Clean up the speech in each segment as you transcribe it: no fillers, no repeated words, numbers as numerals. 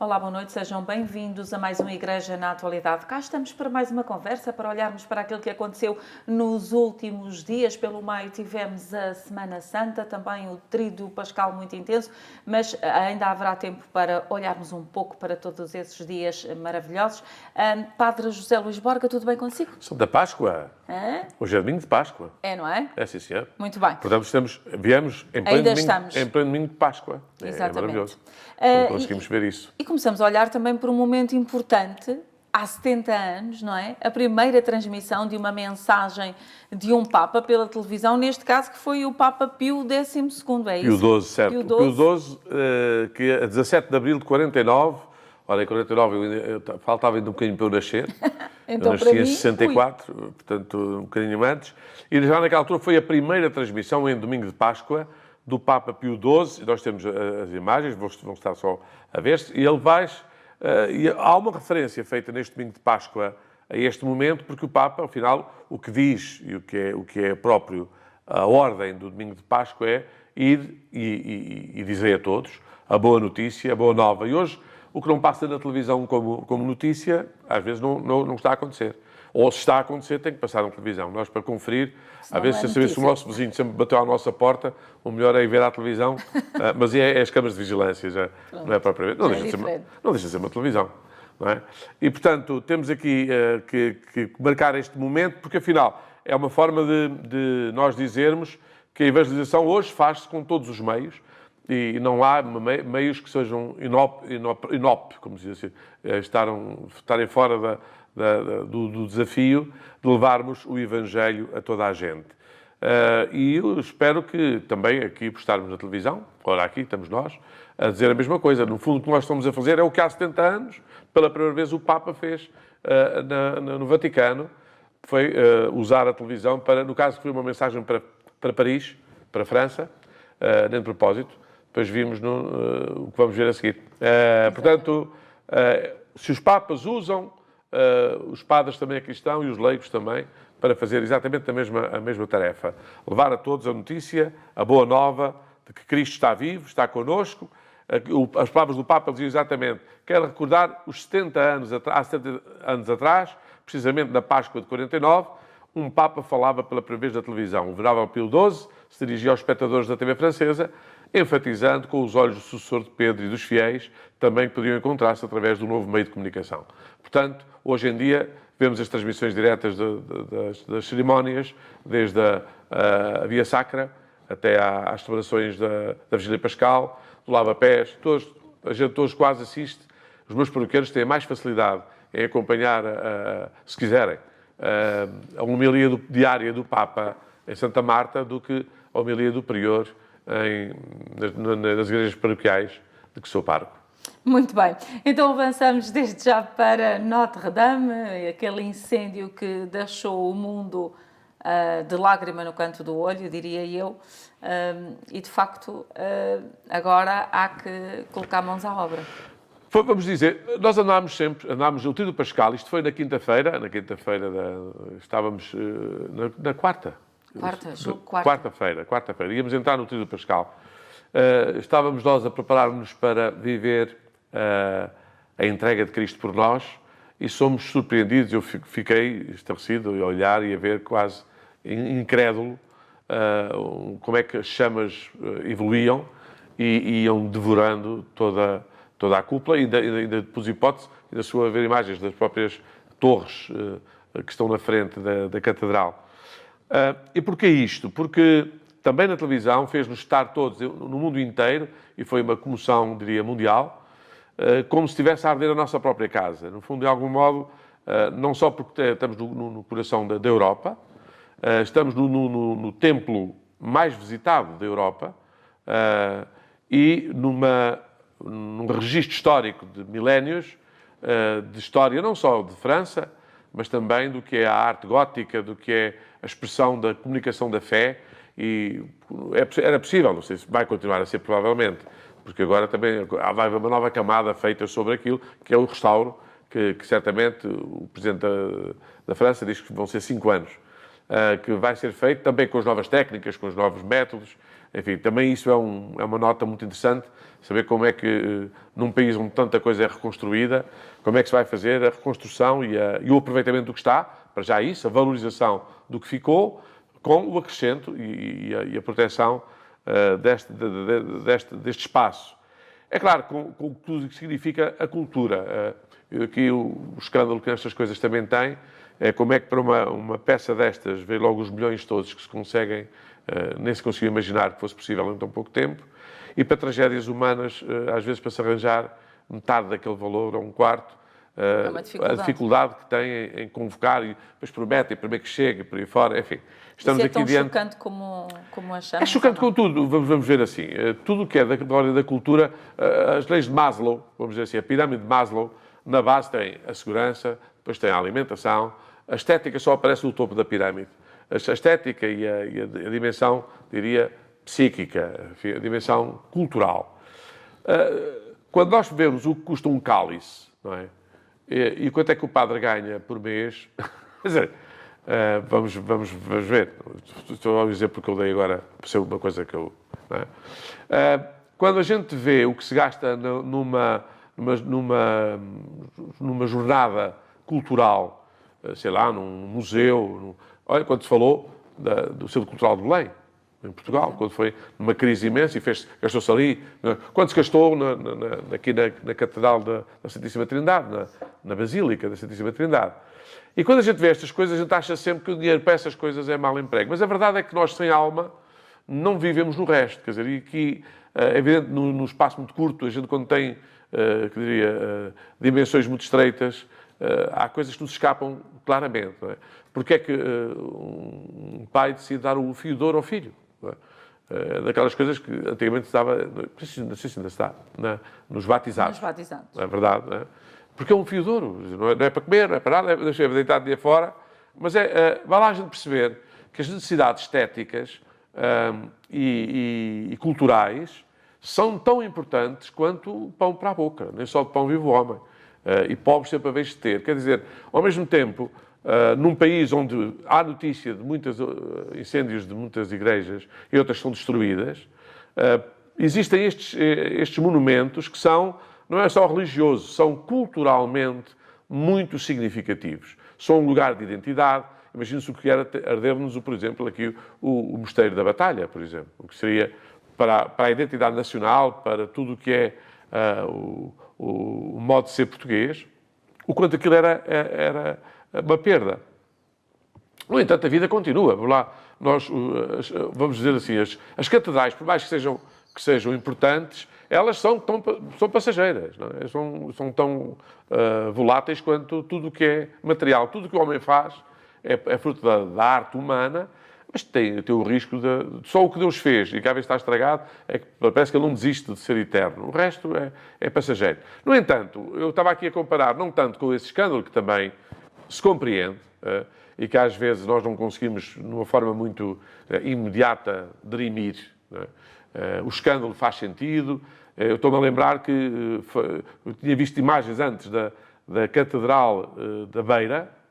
Olá, boa noite, sejam bem-vindos a mais uma Igreja na Atualidade. Cá estamos para mais uma conversa, para olharmos para aquilo que aconteceu nos últimos dias. Pelo meio tivemos a Semana Santa, também o Tríduo Pascal muito intenso, mas ainda haverá tempo para olharmos um pouco para todos esses dias maravilhosos. Padre José Luís Borga, tudo bem consigo? São da Páscoa. Hoje é domingo de Páscoa. É, não é? É, sim, senhor. Muito bem. Portanto, viemos em pleno domingo de Páscoa. Exatamente. É maravilhoso. Não conseguimos ver isso. E começamos a olhar também por um momento importante, há 70 anos, não é? A primeira transmissão de uma mensagem de um Papa pela televisão, neste caso que foi o Papa Pio XII, é isso? Pio XII, certo. Pio XII, que a 17 de abril de 49, olha, em 49 faltava ainda um bocadinho para eu nascer. Então, eu nasci em 64, portanto, um bocadinho antes. E já naquela altura foi a primeira transmissão em domingo de Páscoa do Papa Pio XII. Nós temos as imagens, vão estar só a ver-se. E ele e há uma referência feita neste domingo de Páscoa a este momento, porque o Papa, afinal, o que diz e o que é próprio a ordem do domingo de Páscoa é ir e dizer a todos a boa notícia, a boa nova. E hoje, o que não passa na televisão como notícia, às vezes não está a acontecer. Ou se está a acontecer, tem que passar na televisão. Nós, para conferir, às vezes, se o nosso vizinho sempre bateu à nossa porta, o melhor é ir ver à televisão, mas é as câmaras de vigilância, já não é propriamente. Não deixa de ser uma televisão. Não é? E, portanto, temos aqui que marcar este momento, porque, afinal, é uma forma de nós dizermos que a evangelização hoje faz-se com todos os meios, e não há meios que sejam inop, como se diz assim, estarem fora do desafio de levarmos o Evangelho a toda a gente. E eu espero que também aqui, por estarmos na televisão, ora aqui estamos nós, a dizer a mesma coisa. No fundo, o que nós estamos a fazer é o que há 70 anos, pela primeira vez, o Papa fez no Vaticano, foi usar a televisão para, no caso, foi uma mensagem para Paris, para a França, nem de propósito. Depois vimos o que vamos ver a seguir. Portanto, se os Papas usam, os padres também aqui estão e os leigos também, para fazer exatamente a mesma tarefa. Levar a todos a notícia, a boa nova, de que Cristo está vivo, está connosco. As palavras do Papa diziam exatamente, quero recordar os 70 anos, há 70 anos atrás, precisamente na Páscoa de 49, um Papa falava pela primeira vez na televisão. O venerável Pio XII se dirigia aos espectadores da TV francesa, enfatizando com os olhos do sucessor de Pedro e dos fiéis, também que podiam encontrar-se através do novo meio de comunicação. Portanto, hoje em dia, vemos as transmissões diretas das cerimónias, desde a Via Sacra até às celebrações da Vigília Pascal, do Lava-Pés, a gente hoje quase assiste. Os meus paroquianos têm mais facilidade em acompanhar, se quiserem, a homilia diária do Papa em Santa Marta do que a homilia do Prior nas igrejas paroquiais de que sou pároco. Muito bem. Então avançamos desde já para Notre-Dame, aquele incêndio que deixou o mundo de lágrima no canto do olho, diria eu, e de facto agora há que colocar mãos à obra. Vamos dizer, nós andámos no Tríduo Pascal, isto foi na quinta-feira, estávamos na quarta. Quarta-feira. Íamos entrar no Tríduo Pascal. Estávamos nós a preparar-nos para viver a entrega de Cristo por nós e somos surpreendidos. Eu fiquei estarrecido a olhar e a ver quase incrédulo como é que as chamas evoluíam e iam devorando toda a cúpula e ainda pus hipótese, ainda chegou a ver imagens das próprias torres que estão na frente da catedral. E porquê isto? Porque também na televisão fez-nos estar todos, no mundo inteiro, e foi uma comoção, diria, mundial, como se estivesse a arder a nossa própria casa. No fundo, de algum modo, não só porque estamos no coração da Europa, estamos no templo mais visitado da Europa e num registro histórico de milénios de história, não só de França, mas também do que é a arte gótica, do que é a expressão da comunicação da fé. E era possível, não sei se vai continuar a ser provavelmente, porque agora também vai haver uma nova camada feita sobre aquilo, que é o restauro, que certamente o Presidente da França diz que vão ser 5 anos, que vai ser feito também com as novas técnicas, com os novos métodos, Enfim, também isso é uma nota muito interessante, saber como é que, num país onde tanta coisa é reconstruída, como é que se vai fazer a reconstrução e o aproveitamento do que está, para já isso, a valorização do que ficou, com o acrescento e a proteção deste espaço. É claro, com tudo o que significa a cultura. Aqui o escândalo que estas coisas também têm é como é que para uma peça destas vê logo os milhões todos que se conseguem, nem se conseguiu imaginar que fosse possível em tão pouco tempo, e para tragédias humanas, às vezes para se arranjar metade daquele valor ou um quarto, a dificuldade que têm em convocar e depois prometem, primeiro que chegue, por aí fora, enfim. Estamos aqui tão diante... chocante como achamos? É chocante com tudo, vamos ver assim. Tudo o que é da ordem da cultura, as leis de Maslow, vamos dizer assim, a pirâmide de Maslow, na base tem a segurança, depois tem a alimentação, a estética só aparece no topo da pirâmide. A estética e a dimensão, diria, psíquica, a dimensão cultural. Quando nós vemos o que custa um cálice, não é? E quanto é que o padre ganha por mês, quer dizer, vamos ver. Estou a dizer porque eu dei agora, por ser uma coisa que eu... Não é? Quando a gente vê o que se gasta numa jornada cultural, sei lá, num museu... Olha, quando se falou do Centro Cultural de Belém, em Portugal, quando foi numa crise imensa e gastou-se ali. Quando se gastou aqui na Catedral da Santíssima Trindade, na Basílica da Santíssima Trindade. E quando a gente vê estas coisas, a gente acha sempre que o dinheiro para essas coisas é mau emprego. Mas a verdade é que nós, sem alma, não vivemos no resto. Quer dizer, e aqui, é evidente, num espaço muito curto, a gente quando tem, que diria, dimensões muito estreitas, há coisas que nos escapam claramente. Não é? Porque é que um pai decide dar o fio de ouro ao filho? Daquelas coisas que antigamente se dava, não sei se ainda está, nos batizados. Nos batizados. É verdade, não é? Porque é um fio de ouro, não é para comer, não é para nada, deixa eu deitar de dia fora, mas vai lá a gente perceber que as necessidades estéticas e culturais são tão importantes quanto o pão para a boca, nem só de pão vive o homem. E pobres sempre a vez de ter. Quer dizer, ao mesmo tempo, num país onde há notícia de muitos incêndios de muitas igrejas e outras são destruídas, existem estes monumentos que não é só religiosos, são culturalmente muito significativos. São um lugar de identidade. Imagina-se o que era arder-nos, por exemplo, aqui o Mosteiro da Batalha, por exemplo, o que seria para a identidade nacional, para tudo o que é o modo de ser português, o quanto aquilo era uma perda. No entanto, a vida continua. Nós, vamos dizer assim, as catedrais, por mais que sejam importantes, elas são passageiras, não é? São tão voláteis quanto tudo o que é material. Tudo o que o homem faz é fruto da arte humana, mas tem o risco de... Só o que Deus fez e que às vezes está estragado, é que parece que ele não desiste de ser eterno. O resto é passageiro. No entanto, eu estava aqui a comparar, não tanto com esse escândalo, que também se compreende, e que às vezes nós não conseguimos, de uma forma muito imediata, dirimir. O escândalo faz sentido. Eu estou-me a lembrar que eu tinha visto imagens antes da Catedral da Beira,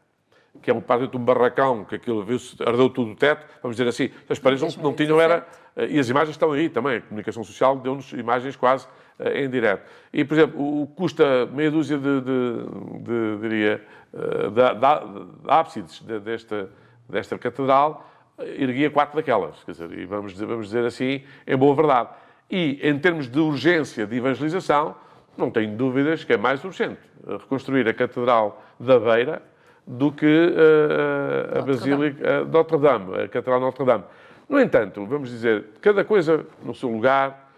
que é praticamente um barracão, que aquilo ardeu tudo o teto, vamos dizer assim, as paredes não tinham, e as imagens estão aí também, a comunicação social deu-nos imagens quase em direto. E, por exemplo, custa meia dúzia diria, de ábsides desta catedral, erguia 4 daquelas, quer dizer, e vamos dizer assim, em boa verdade. E, em termos de urgência de evangelização, não tenho dúvidas que é mais urgente reconstruir a Catedral da Beira do que a Basílica de Notre-Dame, a Catedral de Notre-Dame. No entanto, vamos dizer, cada coisa no seu lugar,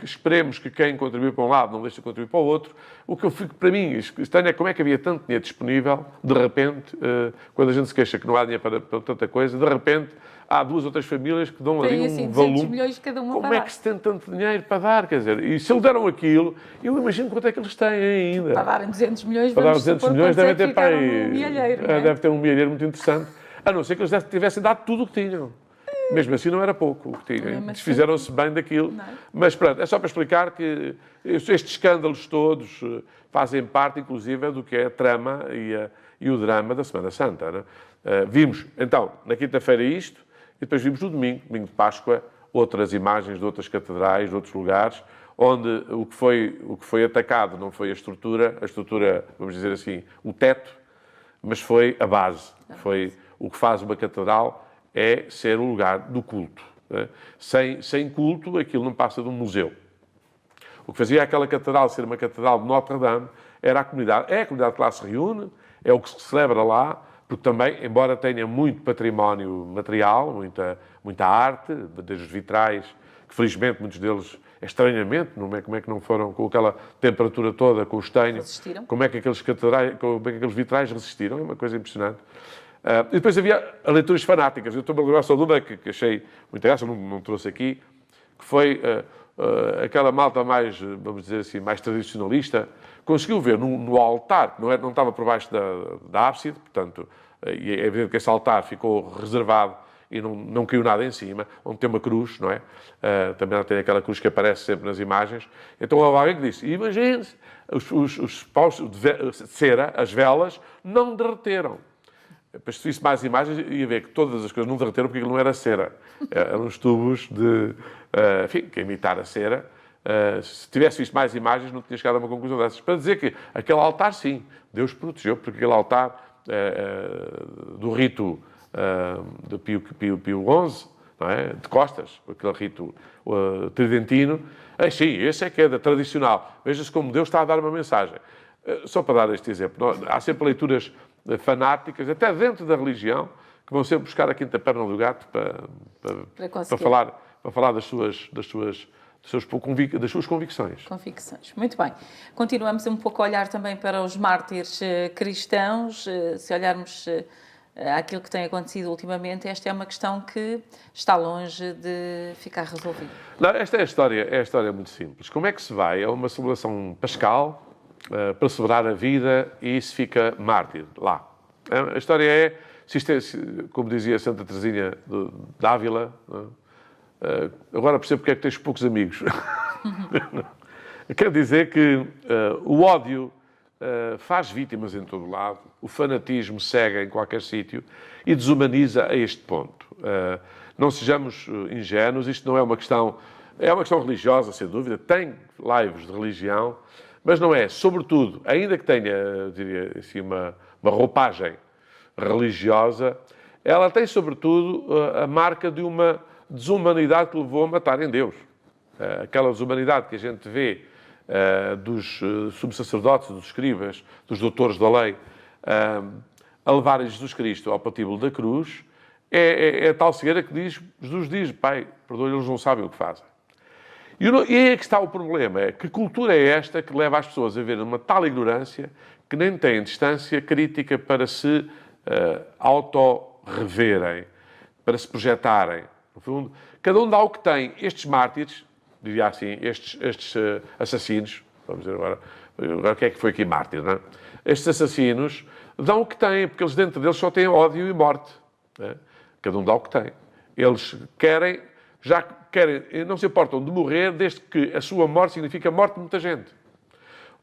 esperemos que quem contribui para um lado não deixe de contribuir para o outro. O que eu fico, para mim, estranho é como é que havia tanto dinheiro disponível, de repente, quando a gente se queixa que não há dinheiro para tanta coisa, de repente há 2 ou 3 famílias que dão ali um volume. Milhões cada uma. Como é que se tem tanto dinheiro para dar? Quer dizer, e se eles deram aquilo, eu imagino quanto é que eles têm ainda. Para darem 200 milhões, para dar 200 milhões devem ter para aí. Um milheiro, deve ter um milheiro muito interessante. A não ser que eles tivessem dado tudo o que tinham. Mesmo assim não era pouco o que tinham. Desfizeram-se bem daquilo. Não. Mas pronto, é só para explicar que estes escândalos todos fazem parte, inclusive, do que é a trama e o drama da Semana Santa. Não é? Vimos, então, na quinta-feira isto, e depois vimos no domingo de Páscoa, outras imagens de outras catedrais, de outros lugares, onde o que foi atacado não foi a estrutura, vamos dizer assim, o teto, mas foi a base. Foi o que faz uma catedral é ser um lugar do culto. Sem culto, aquilo não passa de um museu. O que fazia aquela catedral ser uma catedral de Notre-Dame era a comunidade que lá se reúne, é o que se celebra lá, porque também, embora tenha muito património material, muita arte, desde os vitrais, que felizmente muitos deles, estranhamente, como é que não foram com aquela temperatura toda, com o estanho, como é que aqueles vitrais resistiram, é uma coisa impressionante. E depois havia leituras fanáticas. Eu estou-me a lembrar só de uma que achei muita graça, não trouxe aqui, que foi aquela malta mais, vamos dizer assim, mais tradicionalista, conseguiu ver no altar, que não estava por baixo da ábside, portanto, e é evidente que esse altar ficou reservado e não caiu nada em cima, onde tem uma cruz, não é? Também tem aquela cruz que aparece sempre nas imagens. Então houve alguém que disse, imagine-se, os paus de cera, as velas, não derreteram. Depois, se visse mais imagens, ia ver que todas as coisas não derreteram porque aquilo não era cera. Eram uns tubos que imitar a cera. Se tivesse visto mais imagens, não tinha chegado a uma conclusão dessas. Para dizer que aquele altar, sim, Deus protegeu, porque aquele altar do rito de Pio XI, não é? De costas, aquele rito tridentino, sim, esse é que é da tradicional. Veja-se como Deus está a dar uma mensagem. Só para dar este exemplo, há sempre leituras fanáticas, até dentro da religião, que vão sempre buscar a quinta perna do gato para falar das suas convicções. Muito bem. Continuamos um pouco a olhar também para os mártires cristãos. Se olharmos àquilo que tem acontecido ultimamente, esta é uma questão que está longe de ficar resolvida. Não, esta é a história muito simples. Como é que se vai a uma celebração pascal para celebrar a vida e se fica mártir lá? A história é, como dizia Santa Teresinha de Ávila, agora percebo porque é que tens poucos amigos. Quer dizer que o ódio faz vítimas em todo lado, o fanatismo cega em qualquer sítio e desumaniza a este ponto. Não sejamos ingênuos, isto não é uma questão... É uma questão religiosa, sem dúvida, tem lives de religião, mas não é, sobretudo, ainda que tenha, diria assim, uma roupagem religiosa, ela tem, sobretudo, a marca de uma desumanidade que levou a matarem Deus. Aquela desumanidade que a gente vê dos subsacerdotes, dos escribas, dos doutores da lei, a levarem Jesus Cristo ao patíbulo da cruz, é a tal cegueira que Jesus diz, Pai, perdoa, eles não sabem o que fazem. E aí é que está o problema, é que cultura é esta que leva as pessoas a ver uma tal ignorância que nem têm distância crítica para se auto-reverem, para se projetarem. No fundo, cada um dá o que tem. Estes mártires, diria assim, estes assassinos, vamos dizer agora o que é que foi aqui mártir, não é? Estes assassinos dão o que têm, porque eles dentro deles só têm ódio e morte. Não é? Cada um dá o que tem. Eles querem, não se importam de morrer, desde que a sua morte significa a morte de muita gente.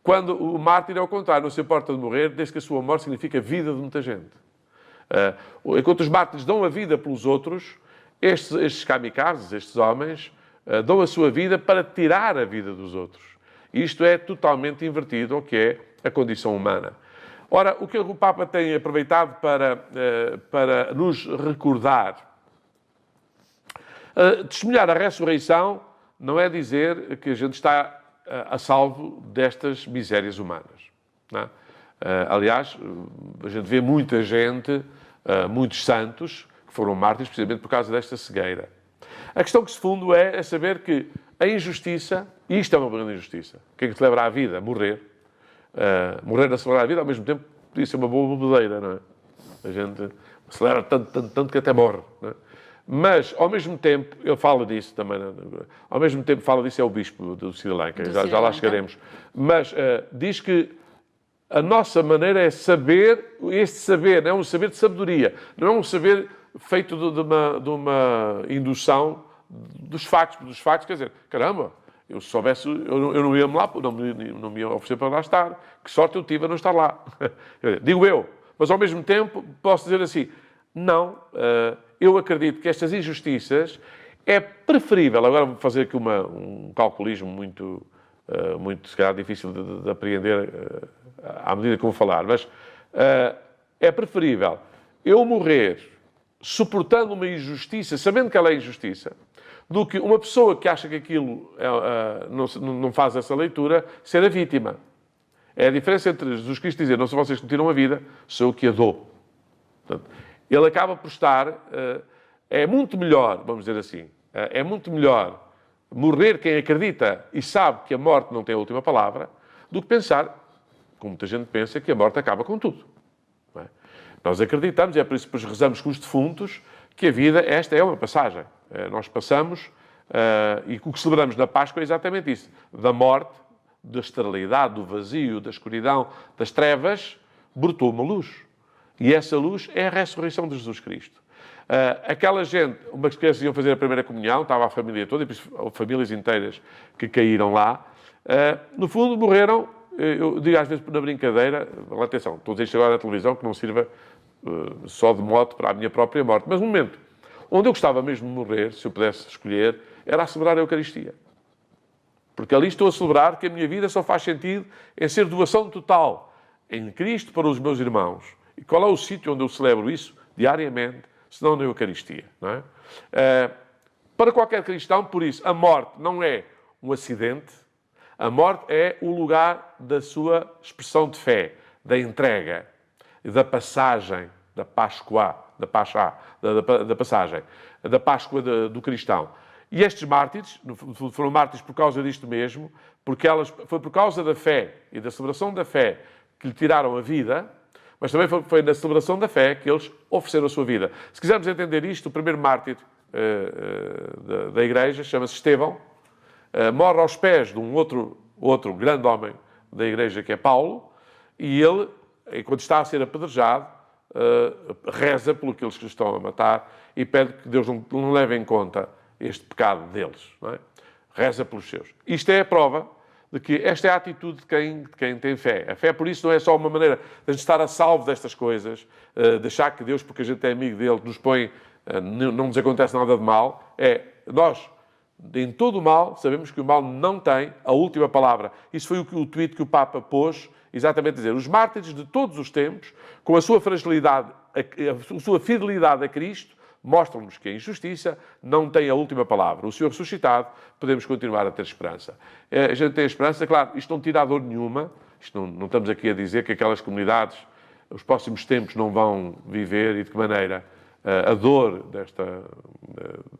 Quando o mártir é o contrário, não se importa de morrer, desde que a sua morte significa a vida de muita gente. Enquanto os mártires dão a vida pelos outros, estes kamikazes, estes homens, dão a sua vida para tirar a vida dos outros. Isto é totalmente invertido ao que é a condição humana. Ora, o que o Papa tem aproveitado para nos recordar, testemunhar a ressurreição não é dizer que a gente está a salvo destas misérias humanas. Não é? Aliás, a gente vê muita gente, muitos santos, que foram mártires precisamente por causa desta cegueira. A questão que se funde é saber que a injustiça, e isto é uma grande injustiça, quem celebra a vida, morrer a celebrar a vida, ao mesmo tempo, podia ser uma boa bobedeira, não é? A gente celebra tanto que até morre, não é? Mas, ao mesmo tempo, ele fala disso também, ao mesmo tempo fala disso é o bispo do Sri Lanka, já lá chegaremos, mas diz que a nossa maneira é saber, este saber não é um saber de sabedoria, não é um saber feito de uma indução dos factos, quer dizer, caramba, eu se soubesse, eu não ia-me lá, não me ia oferecer para lá estar, que sorte eu tive a não estar lá. Digo eu, mas ao mesmo tempo posso dizer assim, não, eu acredito que estas injustiças É preferível, agora vou fazer aqui um calculismo muito, se calhar, difícil de apreender à medida que vou falar, mas é preferível eu morrer suportando uma injustiça, sabendo que ela é injustiça, do que uma pessoa que acha que aquilo não faz essa leitura, ser a vítima. É a diferença entre Jesus Cristo dizer, não são vocês que me tiram a vida, sou eu que a dou. Portanto, ele acaba por estar... é muito melhor, vamos dizer assim, é muito melhor morrer quem acredita e sabe que a morte não tem a última palavra, do que pensar, como muita gente pensa, que a morte acaba com tudo. Não é? Nós acreditamos, e é por isso que depois rezamos com os defuntos, que a vida, esta é uma passagem. Nós passamos, e o que celebramos na Páscoa é exatamente isso. Da morte, da esterilidade, do vazio, da escuridão, das trevas, brotou uma luz. E essa luz é a ressurreição de Jesus Cristo. Aquela gente, umas crianças iam fazer a primeira comunhão, estava a família toda, e famílias inteiras que caíram lá, no fundo morreram, eu digo às vezes na brincadeira, atenção, estou a dizer isto agora na televisão, que não sirva só de mote para a minha própria morte, mas um momento onde eu gostava mesmo de morrer, se eu pudesse escolher, era a celebrar a Eucaristia. Porque ali estou a celebrar que a minha vida só faz sentido em ser doação total em Cristo para os meus irmãos. E qual é o sítio onde eu celebro isso diariamente, senão na Eucaristia? Não é? Para qualquer cristão, por isso, a morte não é um acidente, a morte é o lugar da sua expressão de fé, da entrega, da passagem, da Páscoa, da passagem, da Páscoa do cristão. E estes mártires, foram mártires por causa disto mesmo, porque foi por causa da fé e da celebração da fé que lhe tiraram a vida, mas também foi na celebração da fé que eles ofereceram a sua vida. Se quisermos entender isto, o primeiro mártir da Igreja chama-se Estevão, morre aos pés de um outro grande homem da Igreja, que é Paulo, e ele, enquanto está a ser apedrejado, reza pelo que eles estão a matar e pede que Deus não leve em conta este pecado deles. Não é? Reza pelos seus. Isto é a prova de que esta é a atitude de quem tem fé. A fé, por isso, não é só uma maneira de a gente estar a salvo destas coisas, de achar que Deus, porque a gente é amigo dele, nos põe, não nos acontece nada de mal. Nós, em todo o mal, sabemos que o mal não tem a última palavra. Isso foi o tweet que o Papa pôs, exatamente dizer, os mártires de todos os tempos, com a sua fragilidade, a sua fidelidade a Cristo, mostram-nos que a injustiça não tem a última palavra. O Senhor ressuscitado, podemos continuar a ter esperança. A gente tem esperança, claro, isto não tira dor nenhuma, não estamos aqui a dizer que aquelas comunidades, os próximos tempos, não vão viver e de que maneira a dor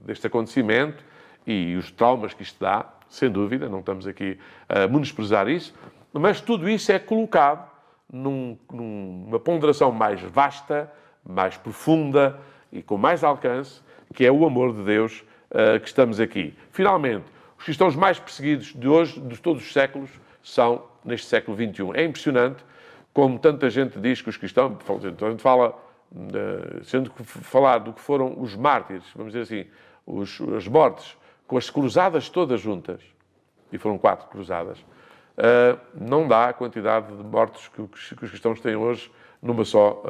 deste acontecimento e os traumas que isto dá, sem dúvida, não estamos aqui a menosprezar isso, mas tudo isso é colocado numa ponderação mais vasta, mais profunda e com mais alcance, que é o amor de Deus que estamos aqui. Finalmente, os cristãos mais perseguidos de hoje, de todos os séculos, são neste século XXI. É impressionante como tanta gente diz que os cristãos... A gente fala, sendo que falar do que foram os mártires, vamos dizer assim, as mortes, com as cruzadas todas juntas, e foram 4 cruzadas, não dá a quantidade de mortos que os cristãos têm hoje numa só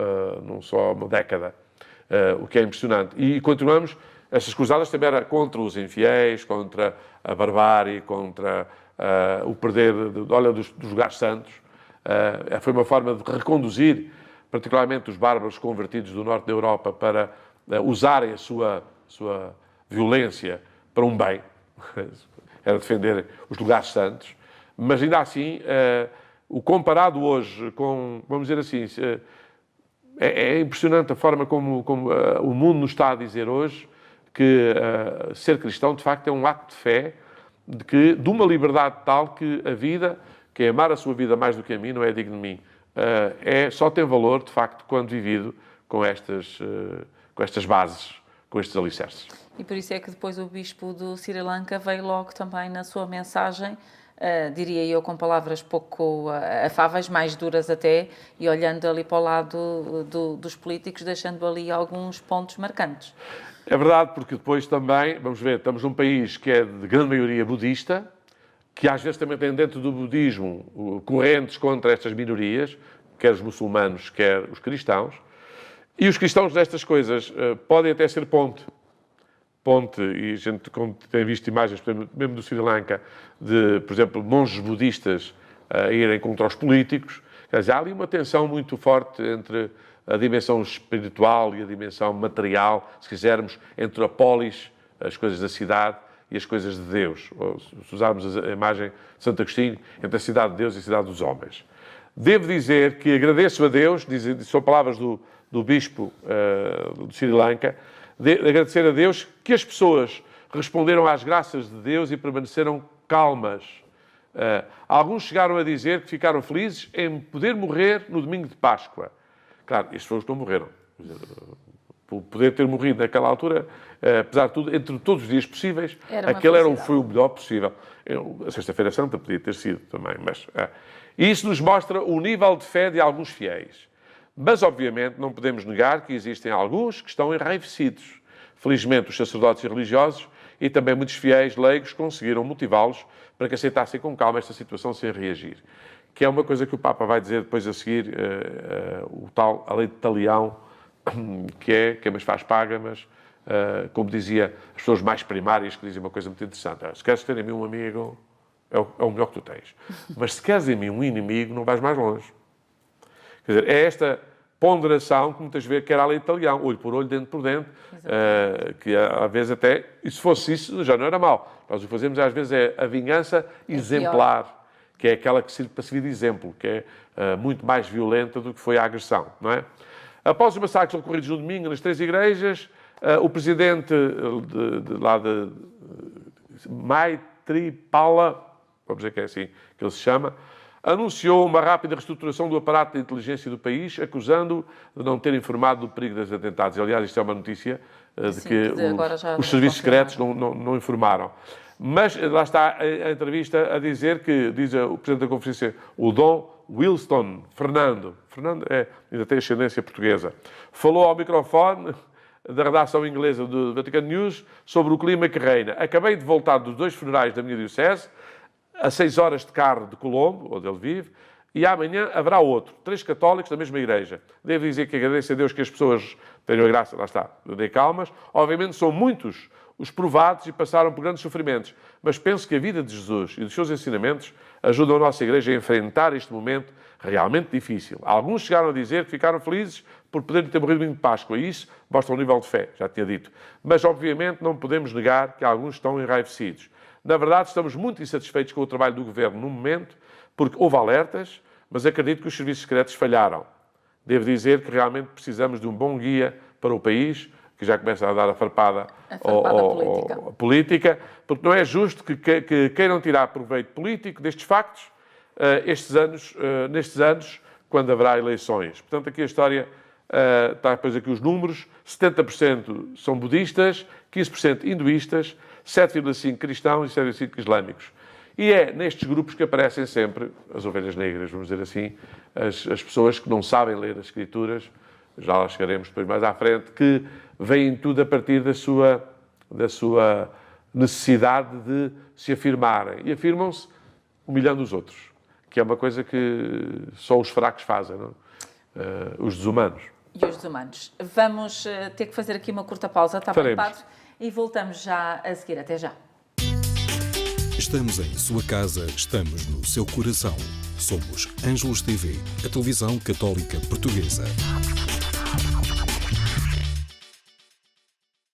década. O que é impressionante. E continuamos, essas cruzadas também eram contra os infiéis, contra a barbárie, contra o perder dos lugares santos. Foi uma forma de reconduzir, particularmente os bárbaros convertidos do norte da Europa, para usarem a sua violência para um bem. Era defender os lugares santos. Mas ainda assim, o comparado hoje com, vamos dizer assim, é impressionante a forma como o mundo nos está a dizer hoje que ser cristão, de facto, é um ato de fé, de uma liberdade tal que a vida, quem amar a sua vida mais do que a mim, não é digno de mim. Só tem valor, de facto, quando vivido com estas bases, com estes alicerces. E por isso é que depois o bispo do Sri Lanka veio logo também na sua mensagem, diria eu, com palavras pouco afáveis, mais duras até, e olhando ali para o lado dos políticos, deixando ali alguns pontos marcantes. É verdade, porque depois também, vamos ver, estamos num país que é de grande maioria budista, que às vezes também tem dentro do budismo correntes contra estas minorias, quer os muçulmanos, quer os cristãos, e os cristãos destas coisas podem até ser ponte ponte, e a gente tem visto imagens, mesmo do Sri Lanka, de, por exemplo, monges budistas a irem contra os políticos. Quer dizer, há ali uma tensão muito forte entre a dimensão espiritual e a dimensão material, se quisermos, entre a polis, as coisas da cidade, e as coisas de Deus. Ou, se usarmos a imagem de Santo Agostinho, entre a cidade de Deus e a cidade dos homens. Devo dizer que agradeço a Deus, são palavras do bispo do Sri Lanka, agradecer a Deus que as pessoas responderam às graças de Deus e permaneceram calmas. Alguns chegaram a dizer que ficaram felizes em poder morrer no domingo de Páscoa. Claro, estes foram os que não morreram. Por poder ter morrido naquela altura, apesar de tudo, entre todos os dias possíveis, aquele foi o melhor possível. A Sexta-feira Santa podia ter sido também, mas... E isso nos mostra o nível de fé de alguns fiéis. Mas, obviamente, não podemos negar que existem alguns que estão enraivecidos. Felizmente, os sacerdotes e religiosos e também muitos fiéis leigos conseguiram motivá-los para que aceitassem com calma esta situação sem reagir. Que é uma coisa que o Papa vai dizer depois a seguir, a lei de Talião, que é mas faz paga, mas, como dizia, as pessoas mais primárias que dizem uma coisa muito interessante. Se queres ter em mim um amigo, é o melhor que tu tens. Mas se queres em mim um inimigo, não vais mais longe. Quer dizer, é esta ponderação que muitas vezes quer a lei de Talião, olho por olho, dente por dente, que às vezes até, e se fosse isso, já não era mau. Nós o que fazemos às vezes é a vingança exemplar, que é aquela que serve para servir de exemplo, que é muito mais violenta do que foi a agressão, não é? Após os massacres ocorridos no domingo nas 3 igrejas, o presidente de Maithripala, vamos dizer que é assim que ele se chama, anunciou uma rápida reestruturação do aparato de inteligência do país, acusando de não ter informado do perigo dos atentados. Aliás, isto é uma notícia de que os serviços secretos não informaram. Mas lá está a entrevista a dizer que, diz o Presidente da Conferência, o Dom Wilson Fernando ainda tem ascendência portuguesa, falou ao microfone da redação inglesa do Vatican News sobre o clima que reina. Acabei de voltar dos 2 funerais da minha diocese, a 6 horas de carro de Colombo, onde ele vive, e amanhã haverá outro. 3 católicos da mesma igreja. Devo dizer que agradeço a Deus que as pessoas tenham a graça, lá está, de calmas. Obviamente são muitos os provados e passaram por grandes sofrimentos, mas penso que a vida de Jesus e dos seus ensinamentos ajudam a nossa igreja a enfrentar este momento realmente difícil. Alguns chegaram a dizer que ficaram felizes por poderem ter morrido no domingo de Páscoa, e isso mostra um nível de fé, já tinha dito. Mas, obviamente, não podemos negar que alguns estão enraivecidos. Na verdade, estamos muito insatisfeitos com o trabalho do Governo no momento, porque houve alertas, mas acredito que os serviços secretos falharam. Devo dizer que realmente precisamos de um bom guia para o país, que já começa a dar a farpada política, porque não é justo que queiram tirar proveito político destes factos nestes anos, quando haverá eleições. Portanto, aqui a história está depois aqui os números: 70% são budistas, 15% hinduístas, 7,5% cristãos e 7,5% islâmicos. E é nestes grupos que aparecem sempre as ovelhas negras, vamos dizer assim, as pessoas que não sabem ler as escrituras, já lá chegaremos depois mais à frente, que veem tudo a partir da sua necessidade de se afirmarem. E afirmam-se humilhando os outros, que é uma coisa que só os fracos fazem, não? Os desumanos. E os desumanos. Vamos ter que fazer aqui uma curta pausa, está bem, Padre? E voltamos já a seguir. Até já. Estamos em sua casa, estamos no seu coração. Somos Ângelos TV, a televisão católica portuguesa.